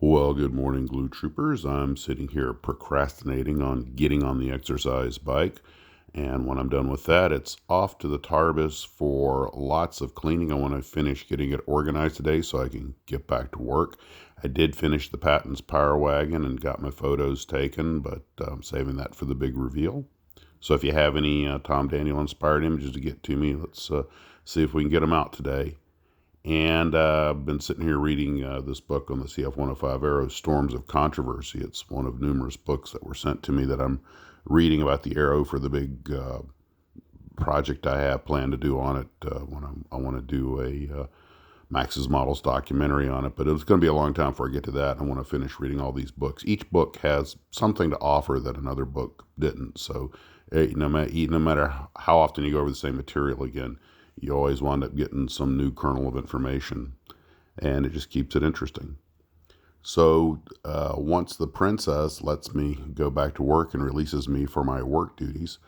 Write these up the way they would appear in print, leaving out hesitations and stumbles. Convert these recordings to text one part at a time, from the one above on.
Well, good morning, Glue Troopers. I'm sitting here procrastinating on getting on the exercise bike. And when I'm done with that, it's off to the Tarbis for lots of cleaning. I want to finish getting it organized today so I can get back to work. I did finish the Patton's Power Wagon and got my photos taken, but I'm saving that for the big reveal. So if you have any Tom Daniel inspired images to get to me, let's see if we can get them out today. And I've been sitting here reading this book on the CF-105 Aero, Storms of Controversy. It's one of numerous books that were sent to me that I'm reading about the Aero for the big project I have planned to do on it when I want to do a Max's Models documentary on it. But it's going to be a long time before I get to that. I want to finish reading all these books. Each book has something to offer that another book didn't. So no matter how often you go over the same material again, you always wind up getting some new kernel of information, and it just keeps it interesting. So once the princess lets me go back to work and releases me for my work duties,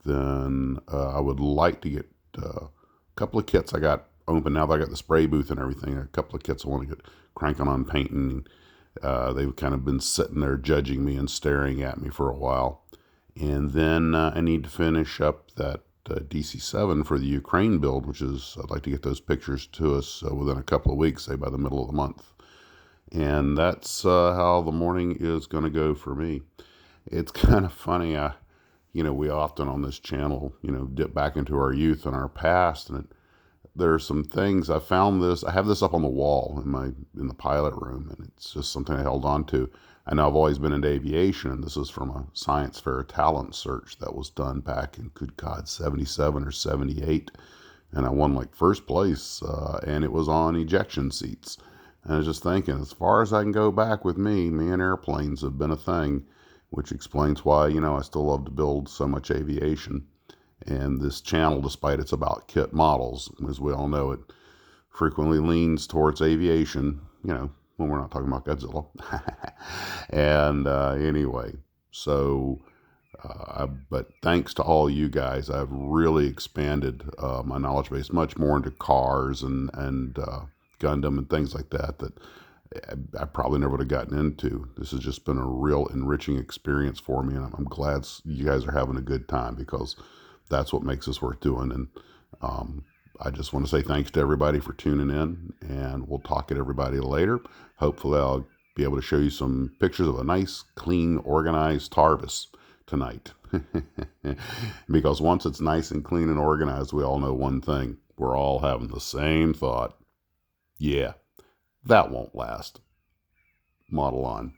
then I would like to get a couple of kits I got open now that I got the spray booth and everything. A couple of kits I want to get cranking on painting. They've kind of been sitting there judging me and staring at me for a while. And then I need to finish up that DC-7 for the Ukraine build, which is, I'd like to get those pictures to us within a couple of weeks, say by the middle of the month. And that's how the morning is going to go for me. It's kind of funny. We often on this channel, dip back into our youth and our past, and there are some things I found this. I have this up on the wall in the pilot room, and it's just something I held on to. I know I've always been into aviation, and this is from a science fair talent search that was done back in, good God, 77 or 78. And I won like first place, and it was on ejection seats. And I was just thinking, as far as I can go back with me and airplanes have been a thing, which explains why, I still love to build so much aviation. And this channel, despite it's about kit models, as we all know, it frequently leans towards aviation, when we're not talking about Godzilla. And anyway, so, but thanks to all you guys, I've really expanded my knowledge base much more into cars and Gundam and things like that I probably never would have gotten into. This has just been a real enriching experience for me, and I'm glad you guys are having a good time, because that's what makes this worth doing. And I just want to say thanks to everybody for tuning in, and we'll talk to everybody later. Hopefully I'll be able to show you some pictures of a nice, clean, organized Tarbis tonight. Because once it's nice and clean and organized, we all know one thing. We're all having the same thought. Yeah, that won't last. Model on.